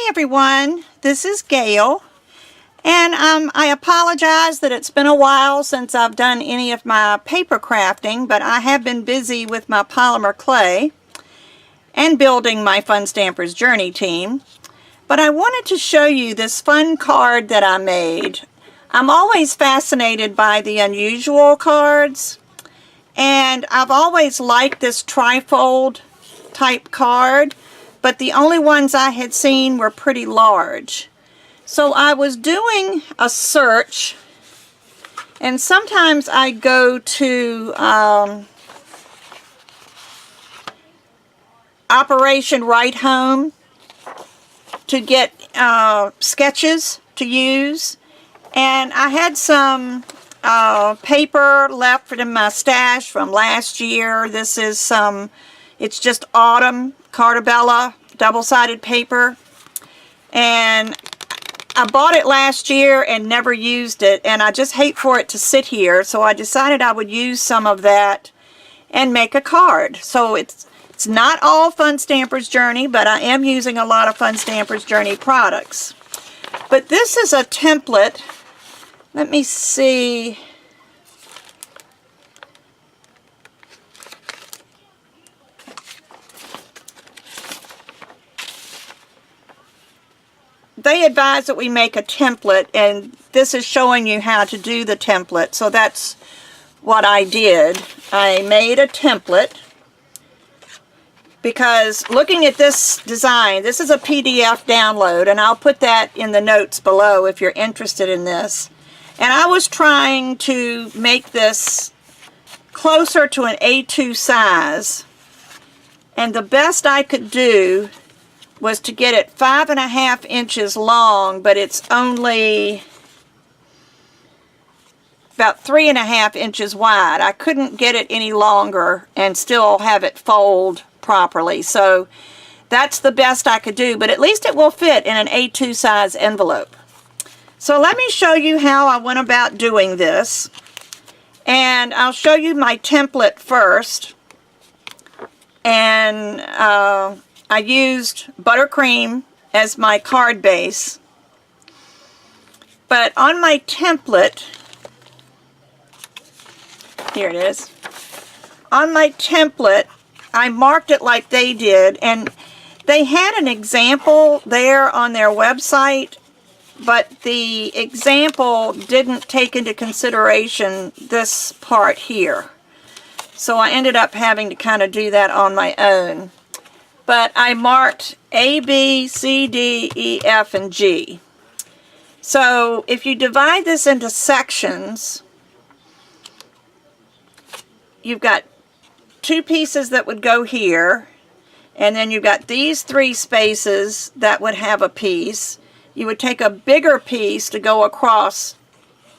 Hi everyone, this is Gayle, and I apologize that it's been a while since I've done any of my paper crafting, but I have been busy with my polymer clay and building my Fun Stampers Journey team. But I wanted to show you this fun card that I made. I'm always fascinated by the unusual cards, and I've always liked this trifold type card, but the only ones I had seen were pretty large. So I was doing a search, and sometimes I go to Operation Right Home to get sketches to use, and I had some paper left in my stash from last year. This is it's just autumn Cartabella double-sided paper, and I bought it last year and never used it, and I just hate for it to sit here, so I decided I would use some of that and make a card. So it's not all Fun Stampers Journey, but I am using a lot of Fun Stampers Journey products. But this is a template. Let me see. They advise that we make a template, and this is showing you how to do the template. So that's what I did. I made a template because looking at this design, this is a PDF download, and I'll put that in the notes below if you're interested in this. And I was trying to make this closer to an A2 size, and the best I could do was to get it 5.5 inches long, but it's only about 3.5 inches wide. I couldn't get it any longer and still have it fold properly, so that's the best I could do, but at least it will fit in an A2 size envelope. So let me show you how I went about doing this, and I'll show you my template first. And I used buttercream as my card base, but on my template, here it is, on my template I marked it like they did, and they had an example there on their website, but the example didn't take into consideration this part here, so I ended up having to kind of do that on my own. But I marked A, B, C, D, E, F, and G. So if you divide this into sections, you've got 2 pieces that would go here, and then you've got these 3 spaces that would have a piece. You would take a bigger piece to go across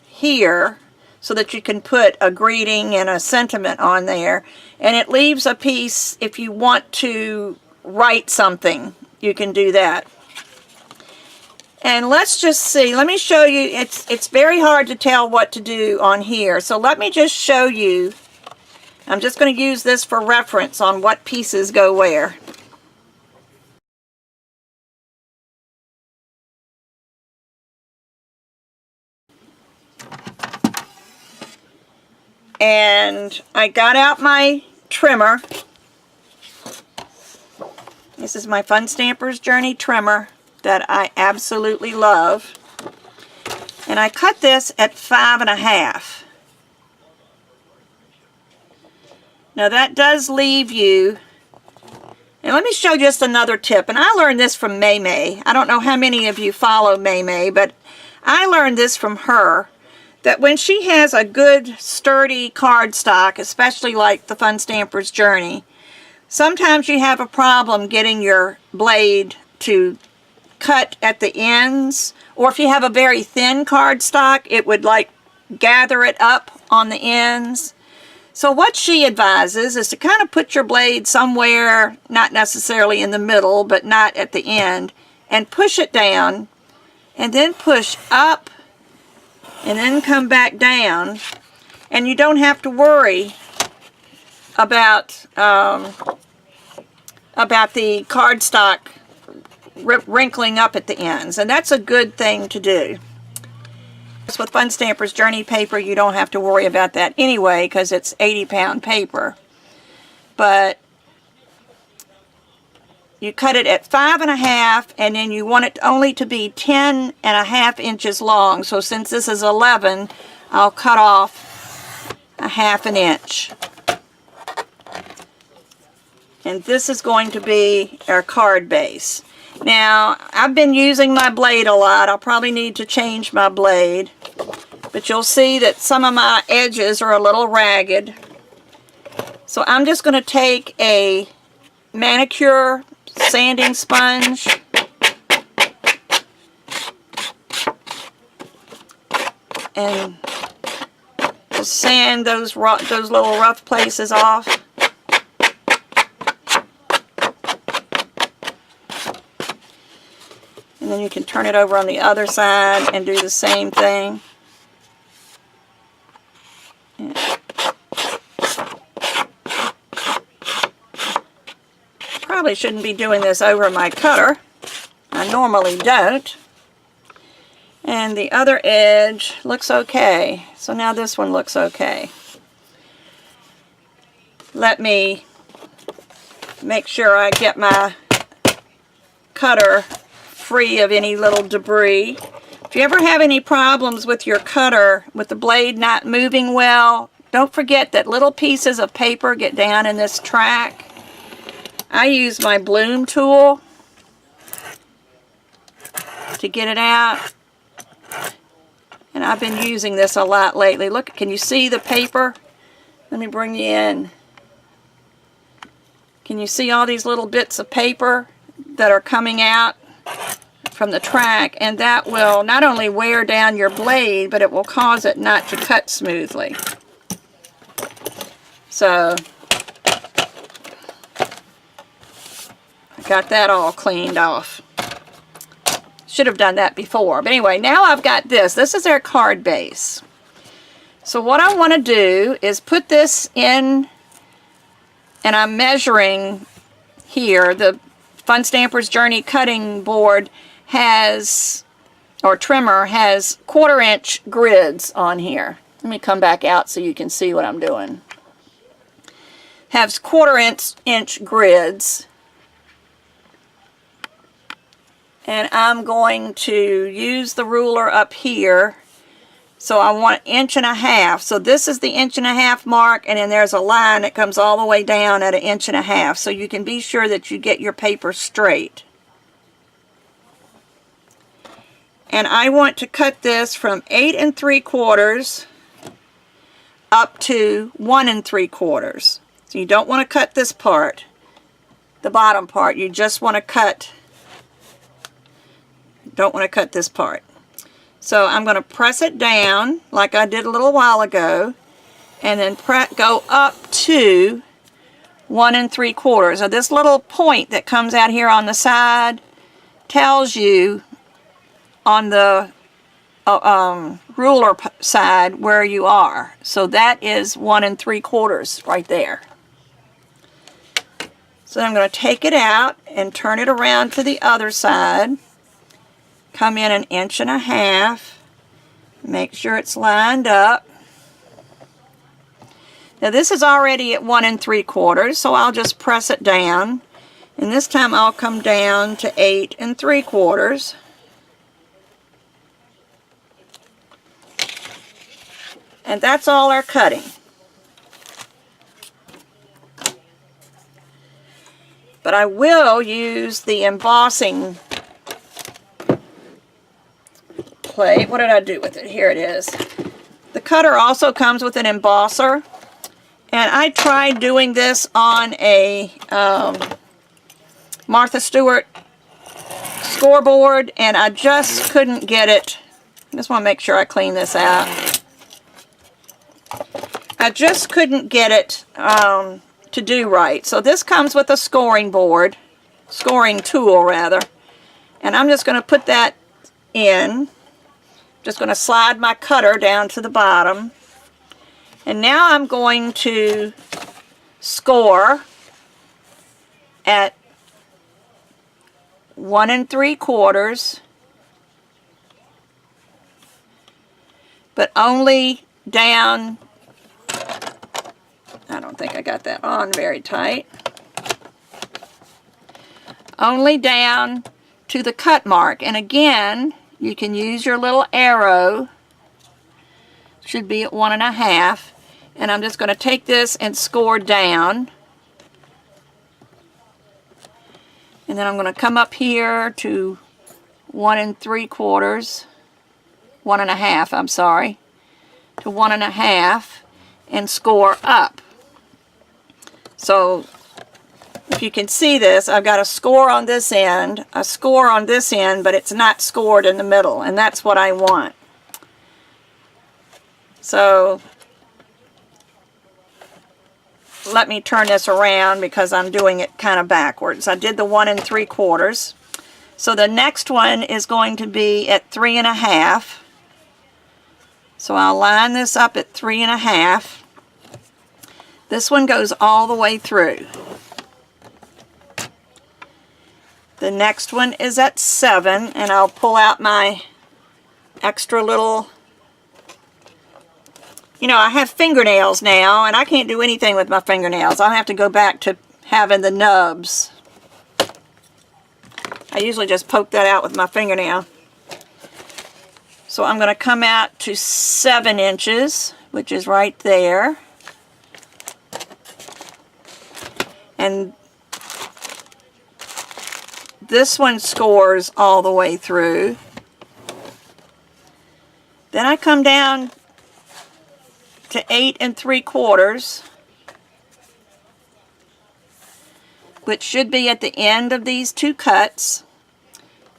here so that you can put a greeting and a sentiment on there, and it leaves a piece if you want to write something. You can do that. And let's just see, let me show you. It's very hard to tell what to do on here, so let me just show you. I'm just going to use this for reference on what pieces go where. And I got out my trimmer. This is my Fun Stampers Journey trimmer that I absolutely love. And I cut this at 5.5. Now that does leave you, and let me show you just another tip, and I learned this from May. I don't know how many of you follow May, but I learned this from her, that when she has a good sturdy cardstock, especially like the Fun Stampers Journey, sometimes you have a problem getting your blade to cut at the ends, or if you have a very thin cardstock, it would like gather it up on the ends. So what she advises is to kind of put your blade somewhere, not necessarily in the middle, but not at the end, and push it down, and then push up, and then come back down, and you don't have to worry about the cardstock wrinkling up at the ends, and that's a good thing to do. With Fun Stampers Journey paper, you don't have to worry about that anyway because it's 80-pound paper. But you cut it at 5.5, and then you want it only to be 10.5 inches long. So since this is 11, I'll cut off 1/2 inch. And this is going to be our card base. Now, I've been using my blade a lot. I'll probably need to change my blade. But you'll see that some of my edges are a little ragged. So I'm just going to take a manicure sanding sponge and just sand those little rough places off. And then you can turn it over on the other side and do the same thing. Probably shouldn't be doing this over my cutter. I normally don't. And the other edge looks okay. So now this one looks okay. Let me make sure I get my cutter free of any little debris. If you ever have any problems with your cutter, with the blade not moving well, don't forget that little pieces of paper get down in this track. I use my bloom tool to get it out, and I've been using this a lot lately. Look, can you see the paper? Let me bring you in. Can you see all these little bits of paper that are coming out from the track? And that will not only wear down your blade, but it will cause it not to cut smoothly. So I got that all cleaned off. Should have done that before. But anyway, now I've got this. This is our card base. So what I want to do is put this in, and I'm measuring here. The Fun Stampers Journey cutting board has, or trimmer has 1/4 inch grids on here. Let me come back out so you can see what I'm doing. Has 1/4 inch grids. And I'm going to use the ruler up here. So I want 1.5 inches. So this is the 1.5 inch mark, and then there's a line that comes all the way down at 1.5 inches. So you can be sure that you get your paper straight. And I want to cut this from 8 3/4 up to 1 3/4. So you don't want to cut this part, the bottom part. You just want to cut, don't want to cut this part. So I'm going to press it down like I did a little while ago, and then go up to 1 3/4. Now this little point that comes out here on the side tells you on the ruler side where you are. So that is 1 3/4 right there. So I'm going to take it out and turn it around to the other side. Come in 1.5 inches. Make sure it's lined up. Now this is already at 1 3/4, so I'll just press it down. And this time I'll come down to 8 3/4. And that's all our cutting. But I will use the embossing plate. What did I do with it? Here it is. The cutter also comes with an embosser. And I tried doing this on a Martha Stewart scoreboard, and I just couldn't get it. I just want to make sure I clean this out. I just couldn't get it to do right. So this comes with a scoring board, scoring tool rather, and I'm just going to put that in. Just going to slide my cutter down to the bottom, and now I'm going to score at 1 3/4, but only down, I don't think I got that on very tight, only down to the cut mark. And again, you can use your little arrow, should be at 1 1/2, and I'm just going to take this and score down. And then I'm going to come up here to 1 3/4, 1 1/2, I'm sorry, to 1 1/2 and score up. So if you can see this, I've got a score on this end, a score on this end, but it's not scored in the middle, and that's what I want. So let me turn this around because I'm doing it kind of backwards. I did the 1 3/4. So the next one is going to be at 3 1/2. So I'll line this up at 3 1/2. This one goes all the way through. The next one is at 7, and I'll pull out my extra little, you know, I have fingernails now, and I can't do anything with my fingernails. I'll have to go back to having the nubs. I usually just poke that out with my fingernail. So I'm going to come out to 7 inches, which is right there. And this one scores all the way through. Then I come down to 8 3/4, which should be at the end of these two cuts.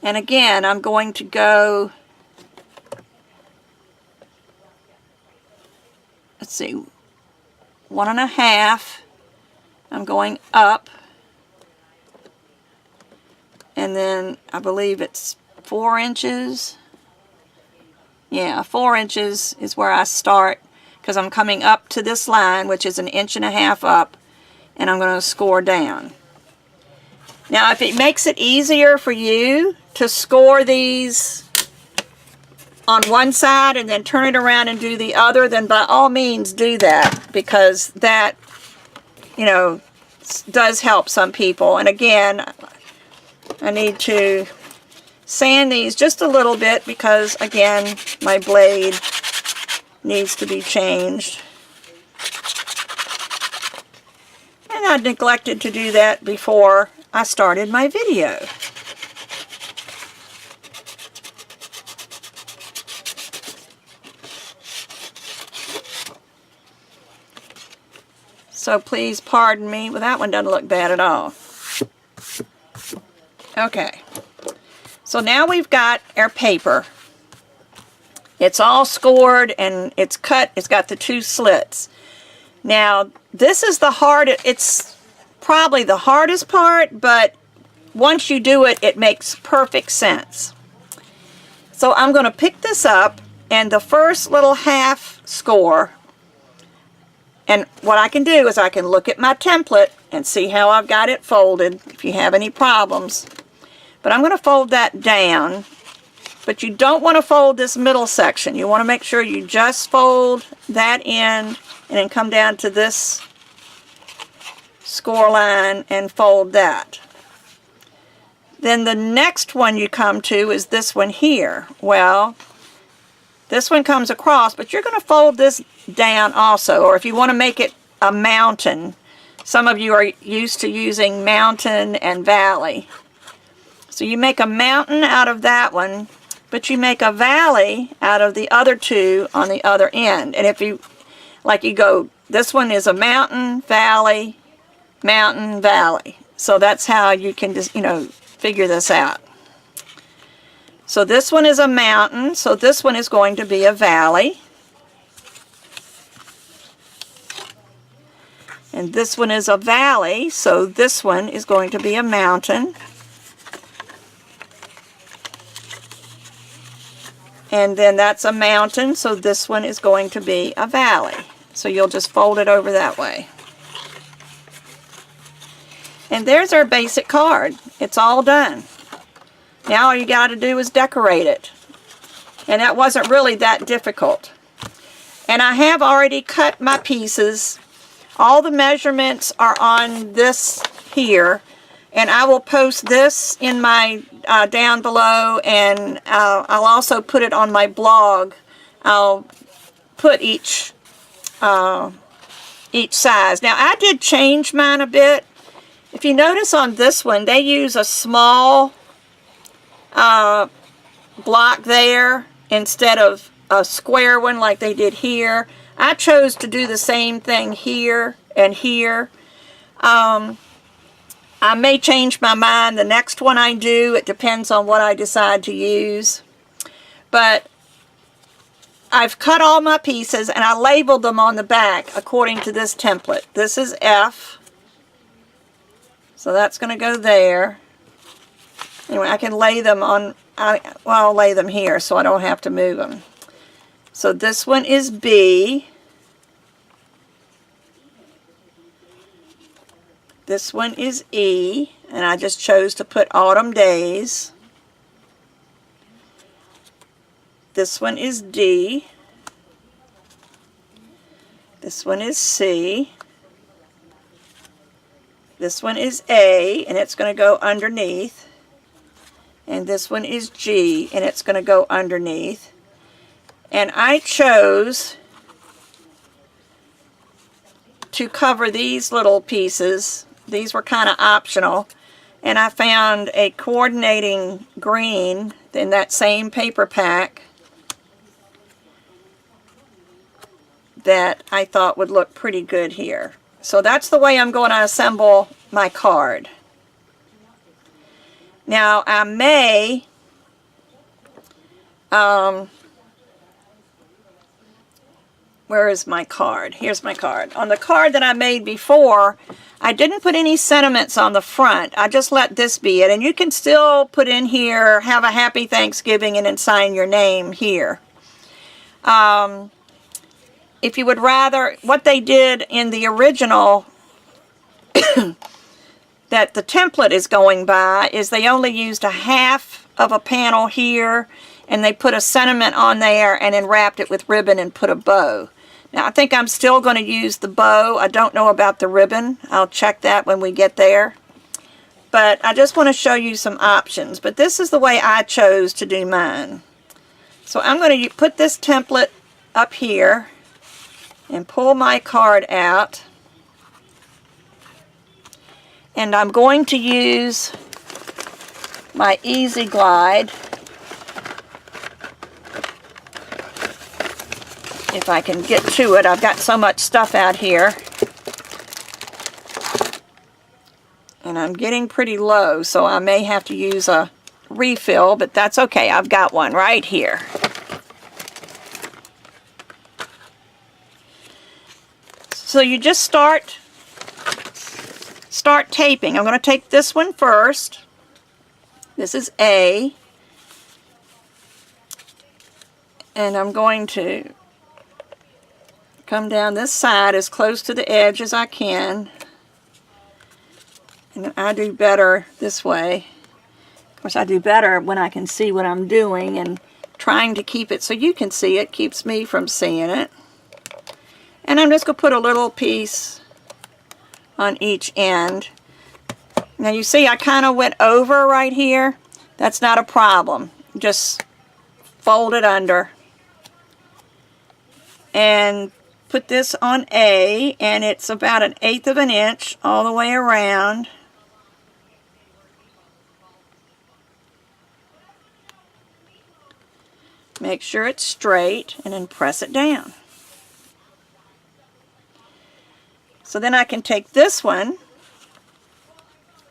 And again, I'm going to go, let's see, 1 1/2. I'm going up, and then I believe it's 4 inches. Yeah, 4 inches is where I start, because I'm coming up to this line, which is 1 1/2 up, and I'm going to score down. Now, if it makes it easier for you to score these on one side and then turn it around and do the other, then by all means do that, because that, you know, does help some people. And again, I need to sand these just a little bit because, again, my blade needs to be changed. And I neglected to do that before I started my video. So please pardon me. Well, that one doesn't look bad at all. Okay. So now we've got our paper. It's all scored and it's cut. It's got the 2 slits. Now, this is the hardest. It's probably the hardest part, but once you do it, it makes perfect sense. So I'm going to pick this up, and the first little half score, and what I can do is I can look at my template and see how I've got it folded if you have any problems. But I'm going to fold that down. But you don't want to fold this middle section. You want to make sure you just fold that end and then come down to this score line and fold that. Then the next one you come to is this one here. Well, this one comes across, but you're going to fold this down also. Or if you want to make it a mountain, some of you are used to using mountain and valley. So you make a mountain out of that one, but you make a valley out of the other 2 on the other end. And if you, like you go, this one is a mountain, valley, mountain, valley. So that's how you can just, you know, figure this out. So this one is a mountain, so this one is going to be a valley. And this one is a valley, so this one is going to be a mountain. And then that's a mountain, so this one is going to be a valley. So you'll just fold it over that way. And there's our basic card. It's all done. Now all you got to do is decorate it. And that wasn't really that difficult. And I have already cut my pieces. All the measurements are on this here. And I will post this in my down below, and I'll also put it on my blog. I'll put each size. Now I did change mine a bit. If you notice on this one, they use a small block there instead of a square one like they did here. I chose to do the same thing here and here. I may change my mind the next one I do. It depends on what I decide to use. But I've cut all my pieces and I labeled them on the back according to this template. This is F. So that's going to go there. Anyway, I can lay them on, I'll lay them here so I don't have to move them. So this one is B. This one is E, and I just chose to put autumn days. This one is D. This one is C. This one is A, and it's going to go underneath. And this one is G, and it's going to go underneath. And I chose to cover these little pieces. These were kind of optional, and I found a coordinating green in that same paper pack that I thought would look pretty good here. So that's the way I'm going to assemble my card. Now I may where is my card? Here's my card. On the card that I made before, I didn't put any sentiments on the front. I just let this be it. And you can still put in here, have a happy Thanksgiving, and then sign your name here. If you would rather, what they did in the original that the template is going by is they only used a half of a panel here, and they put a sentiment on there and then wrapped it with ribbon and put a bow. Now I think I'm still going to use the bow. I don't know about the ribbon. I'll check that when we get there. But I just want to show you some options. But this is the way I chose to do mine. So I'm going to put this template up here and pull my card out. And I'm going to use my Easy Glide. If I can get to it, I've got so much stuff out here. And I'm getting pretty low, so I may have to use a refill, but that's okay. I've got one right here. So you just start taping. I'm going to take this one first. This is A. And I'm going to come down this side as close to the edge as I can. And I do better this way. Of course, I do better when I can see what I'm doing, and trying to keep it so you can see it keeps me from seeing it. And I'm just going to put a little piece on each end. Now you see I kind of went over right here. That's not a problem. Just fold it under. And put this on A, and it's about 1/8 of an inch all the way around. Make sure it's straight, and then press it down. So then I can take this one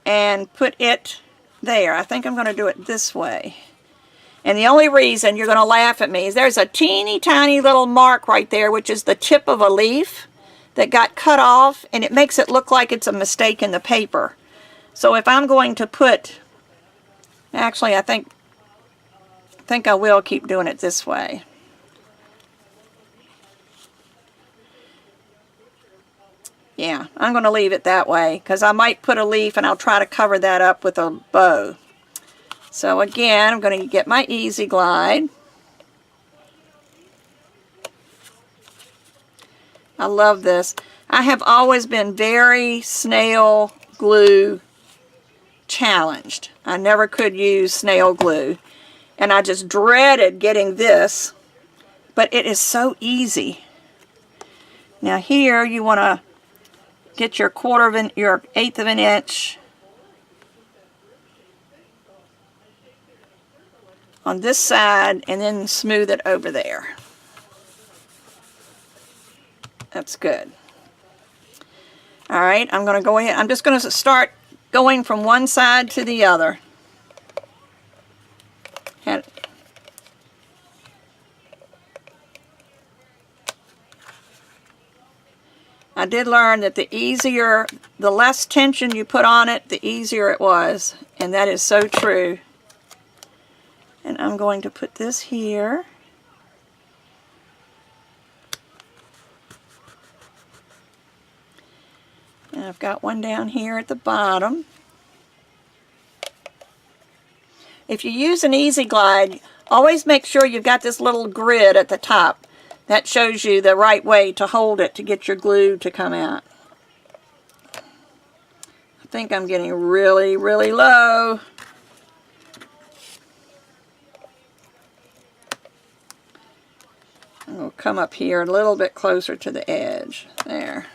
and put it there. I think I'm going to do it this way. And the only reason you're going to laugh at me is there's a teeny tiny little mark right there, which is the tip of a leaf that got cut off, and it makes it look like it's a mistake in the paper. So if I'm going to put, actually I think I will keep doing it this way. Yeah, I'm going to leave it that way because I might put a leaf and I'll try to cover that up with a bow. So again, I'm going to get my Easy Glide. I love this. I have always been very snail glue challenged. I never could use snail glue, and I just dreaded getting this, but it is so easy. Now here you want to get your your 1/8 of an inch on this side and then smooth it over there. That's good. All right, I'm going to go ahead. I'm just going to start going from one side to the other. And I did learn that the less tension you put on it, the easier it was, and that is so true. And I'm going to put this here. And I've got one down here at the bottom. If you use an Easy Glide, always make sure you've got this little grid at the top. That shows you the right way to hold it to get your glue to come out. I think I'm getting really, really low. I'll come up here a little bit closer to the edge. There.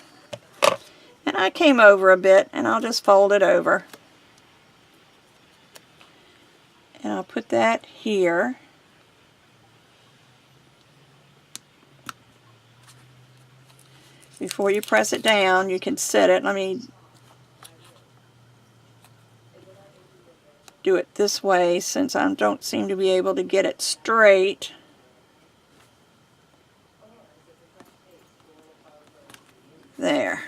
And I came over a bit, and I'll just fold it over. And I'll put that here. Before you press it down, you can set it. Let me do it this way since I don't seem to be able to get it straight. There.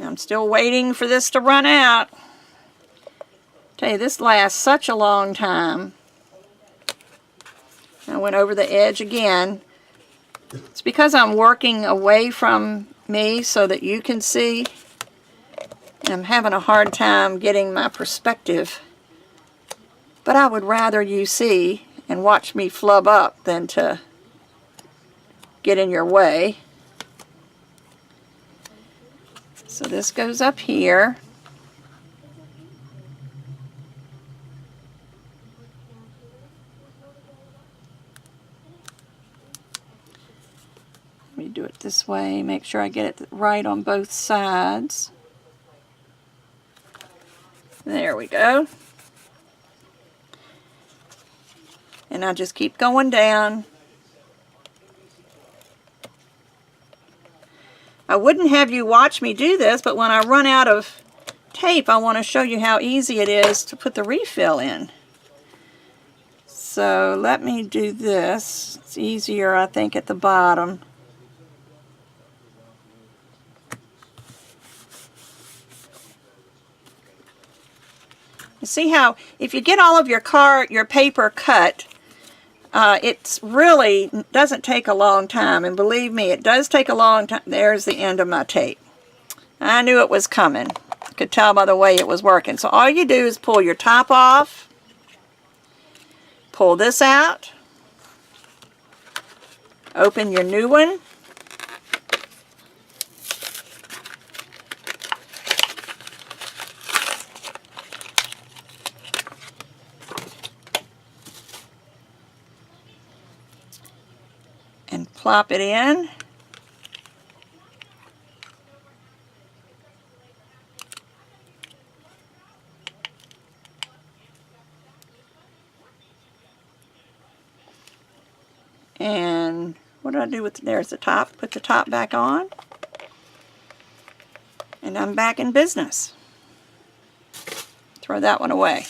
I'm still waiting for this to run out. Tell you, this lasts such a long time. I went over the edge again. It's because I'm working away from me so that you can see. And I'm having a hard time getting my perspective. But I would rather you see and watch me flub up than to get in your way. So this goes up here. Let me do it this way, make sure I get it right on both sides. There we go. And I just keep going down. I wouldn't have you watch me do this, but when I run out of tape, I want to show you how easy it is to put the refill in. So let me do this. It's easier, I think, at the bottom. You see how if you get all of your paper cut, it really doesn't take a long time, and believe me, it does take a long time. There's the end of my tape. I knew it was coming. I could tell by the way it was working. So all you do is pull your top off, pull this out, open your new one, and plop it in. And what do I do with, there's the top, put the top back on, and I'm back in business. Throw that one away.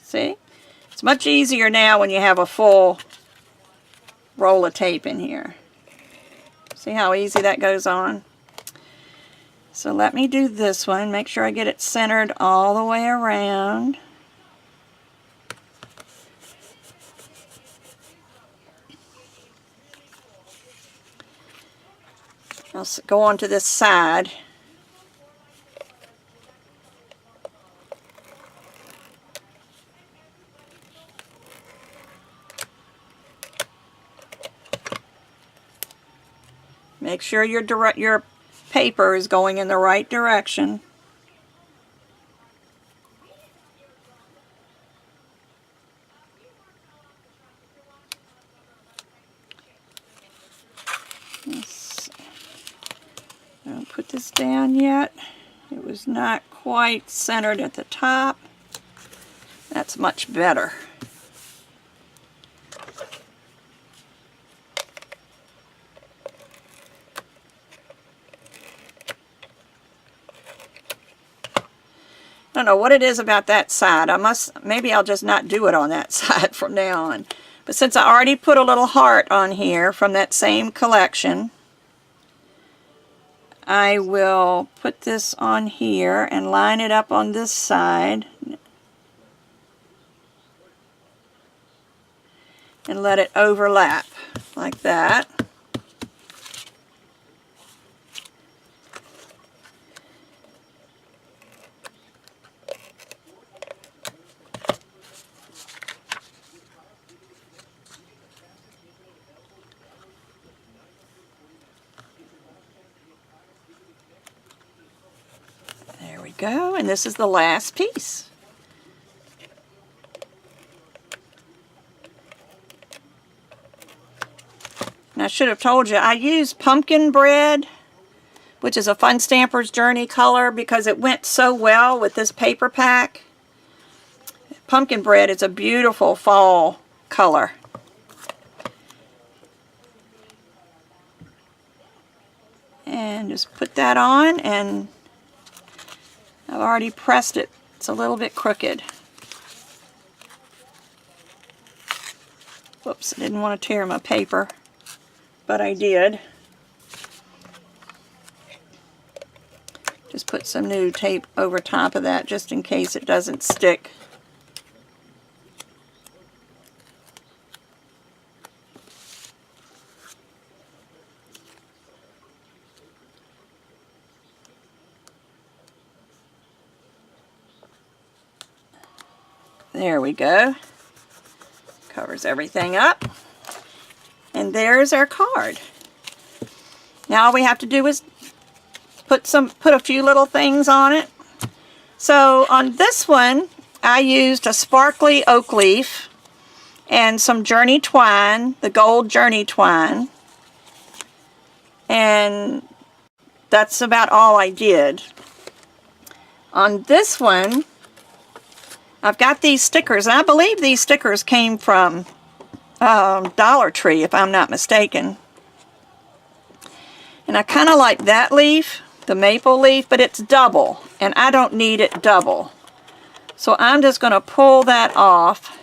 See? It's much easier now when you have a full roll of tape in here. See how easy that goes on? So let me do this one, make sure I get it centered all the way around. I'll go on to this side. Make sure your paper is going in the right direction. Don't put this down yet. It was not quite centered at the top. That's much better. I don't know what it is about that side. Maybe I'll just not do it on that side from now on. But since I already put a little heart on here from that same collection, I will put this on here and line it up on this side and let it overlap like that. There we go, and this is the last piece. And I should have told you, I used pumpkin bread, which is a Fun Stamper's Journey color, because it went so well with this paper pack. Pumpkin bread is a beautiful fall color. And just put that on, and I've already pressed it. It's a little bit crooked. Whoops, I didn't want to tear my paper, but I did. Just put some new tape over top of that just in case it doesn't stick. There we go. Covers everything up. And there's our card. Now all we have to do is put a few little things on it. So on this one, I used a sparkly oak leaf and some journey twine, the gold journey twine. And that's about all I did. On this one, I've got these stickers, and I believe these stickers came from Dollar Tree, if I'm not mistaken. And I kind of like that leaf, the maple leaf, but it's double, and I don't need it double. So I'm just going to pull that off.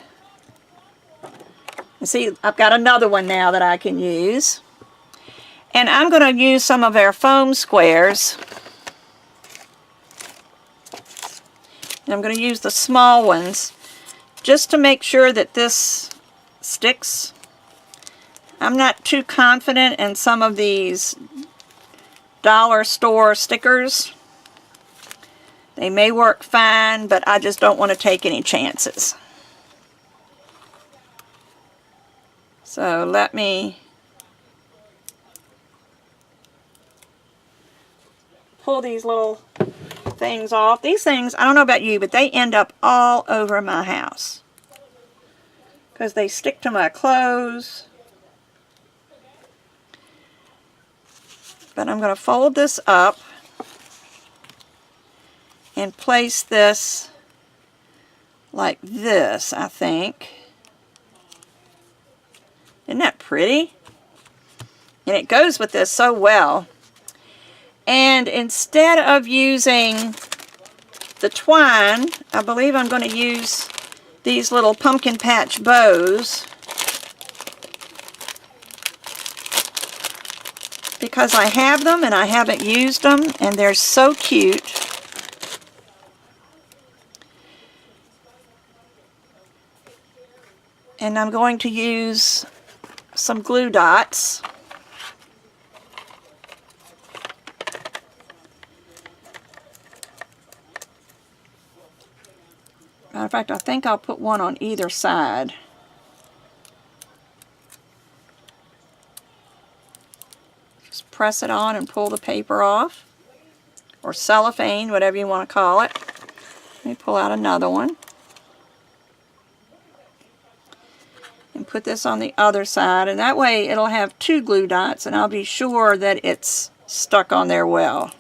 And see, I've got another one now that I can use. And I'm going to use some of our foam squares. And I'm going to use the small ones just to make sure that this sticks. I'm not too confident in some of these dollar store stickers. They may work fine, but I just don't want to take any chances. So let me pull these little things off. These things, I don't know about you, but they end up all over my house because they stick to my clothes. But I'm going to fold this up and place this like this, I think. Isn't that pretty? And it goes with this so well. And instead of using the twine, I believe I'm going to use these little pumpkin patch bows, because I have them and I haven't used them, and they're so cute. And I'm going to use some glue dots. Matter of fact, I think I'll put one on either side. Just press it on and pull the paper off, or cellophane, whatever you want to call it. Let me pull out another one. And put this on the other side, and that way it'll have 2 glue dots, and I'll be sure that it's stuck on there well.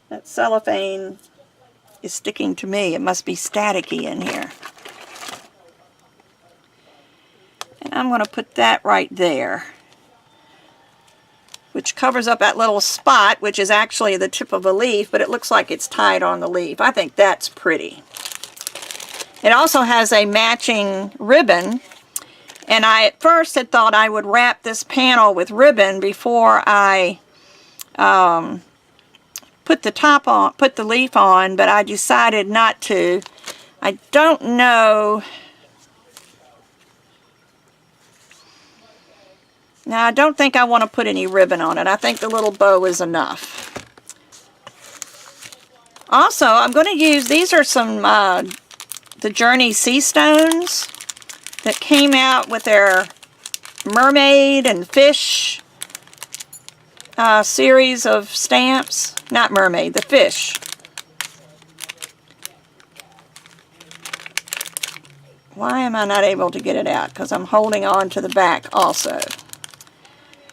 That cellophane is sticking to me. It must be staticky in here. And I'm going to put that right there, which covers up that little spot, which is actually the tip of a leaf, but it looks like it's tied on the leaf. I think that's pretty. It also has a matching ribbon, and I at first had thought I would wrap this panel with ribbon before I put the leaf on, but I decided not to. I don't know. Now, I don't think I want to put any ribbon on it. I think the little bow is enough. Also, I'm going to use, these are some the Journey Sea Stones that came out with their mermaid and fish series of stamps. Not mermaid, the fish. Why am I not able to get it out? Because I'm holding on to the back also.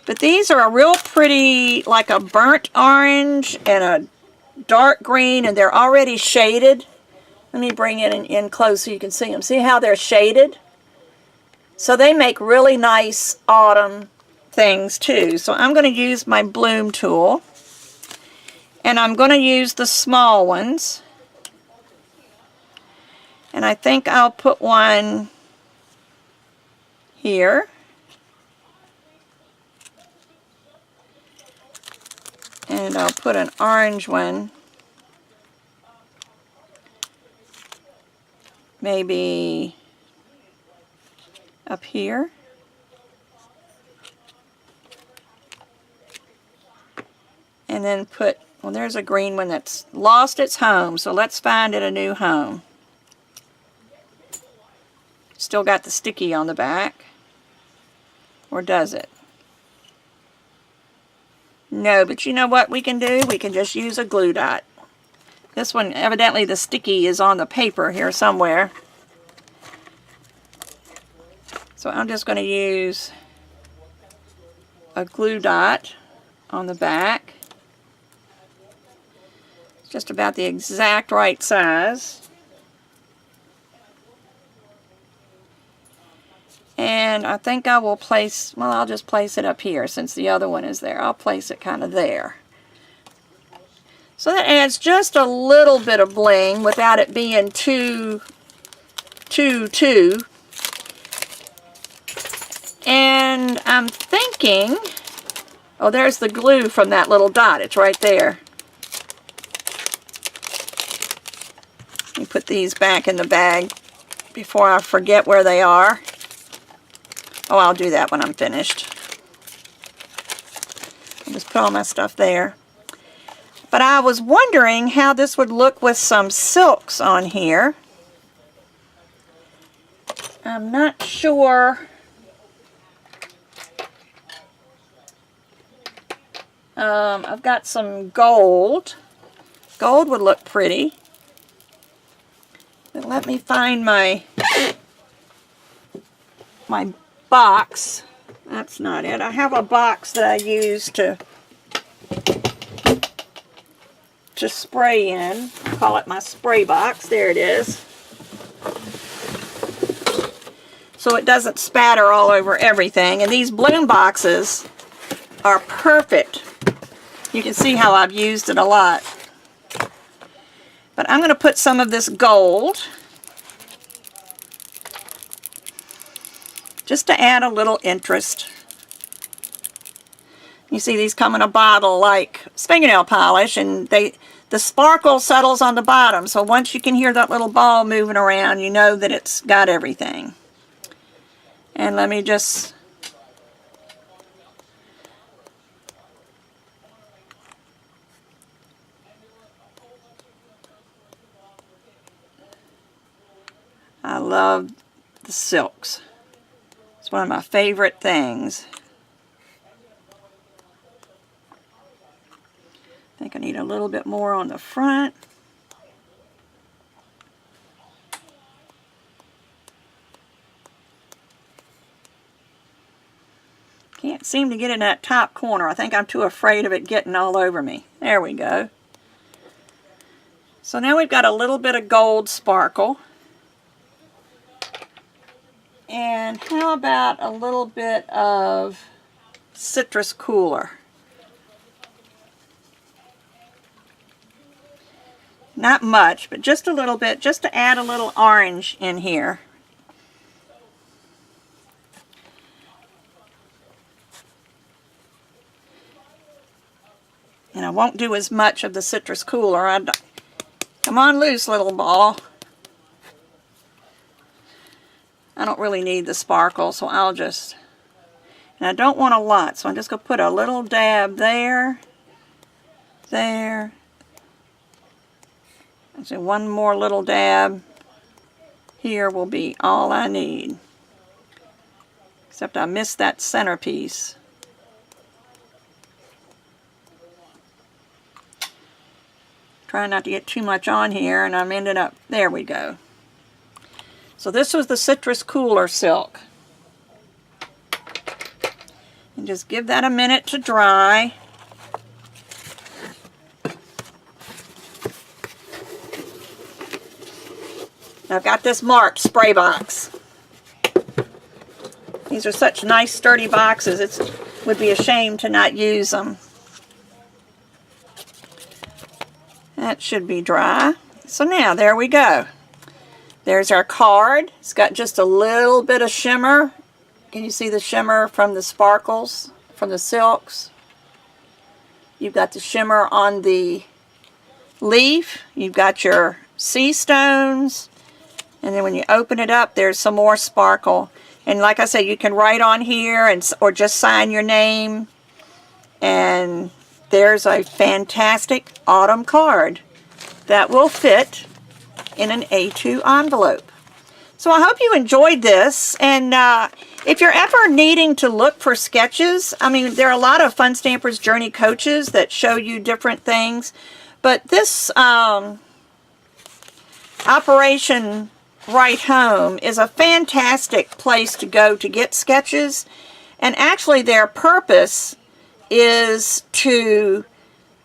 But these are a real pretty, like a burnt orange and a dark green, and they're already shaded. Let me bring it in close so you can see them. See how they're shaded? So they make really nice autumn things too. So I'm going to use my bloom tool, and I'm going to use the small ones. And I think I'll put one here. And I'll put an orange one maybe up here. And then put, well, there's a green one that's lost its home, so let's find it a new home. Still got the sticky on the back. Or does it? No, but you know what we can do? We can just use a glue dot. This one, evidently the sticky is on the paper here somewhere. So I'm just going to use a glue dot on the back. It's just about the exact right size. And I think I will place, well, I'll just place it up here since the other one is there. I'll place it kind of there. So that adds just a little bit of bling without it being too. And I'm thinking, oh, there's the glue from that little dot. It's right there. Let me put these back in the bag before I forget where they are. Oh, I'll do that when I'm finished. I'll just put all my stuff there. But I was wondering how this would look with some silks on here. I'm not sure. I've got some gold. Gold would look pretty. But let me find my box. That's not it. I have a box that I use to spray in. I call it my spray box. There it is. So it doesn't spatter all over everything. And these bloom boxes are perfect. You can see how I've used it a lot. But I'm going to put some of this gold just to add a little interest. You see these come in a bottle like fingernail polish, and the sparkle settles on the bottom, so once you can hear that little ball moving around, you know that it's got everything. And let me just I love the silk. silks. It's one of my favorite things. I think I need a little bit more on the front. Can't seem to get in that top corner. I think I'm too afraid of it getting all over me. There we go. So now we've got a little bit of gold sparkle. And how about a little bit of citrus cooler? Not much, but just a little bit, just to add a little orange in here. And I won't do as much of the citrus cooler. Come on loose, little ball. I don't really need the sparkle, so I'll just... And I don't want a lot, so I'm just going to put a little dab there. There. And so one more little dab here will be all I need. Except I missed that centerpiece. Trying not to get too much on here, and I'm ending up, there we go. So this was the citrus cooler silk. And just give that a minute to dry. I've got this marked spray box. These are such nice sturdy boxes, it would be a shame to not use them. That should be dry. So now, there we go. There's our card. It's got just a little bit of shimmer. Can you see the shimmer from the sparkles, from the silks? You've got the shimmer on the leaf. You've got your sea stones. And then when you open it up, there's some more sparkle. And like I said, you can write on here or just sign your name. And there's a fantastic autumn card that will fit in an A2 envelope. So I hope you enjoyed this, and if you're ever needing to look for sketches, I mean, there are a lot of Fun Stampers Journey coaches that show you different things, but this Operation Write Home is a fantastic place to go to get sketches, and actually their purpose is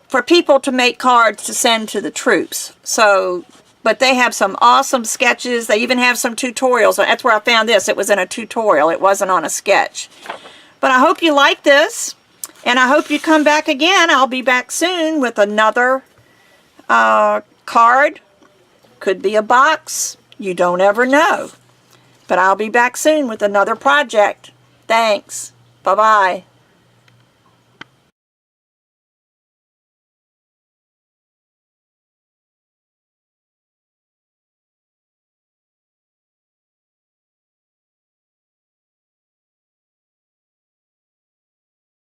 for people to make cards to send to the troops. So, but they have some awesome sketches. They even have some tutorials. That's where I found this. It was in a tutorial. It wasn't on a sketch. But I hope you like this, and I hope you come back again. I'll be back soon with another card. Could be a box. You don't ever know. But I'll be back soon with another project. Thanks. Bye-bye.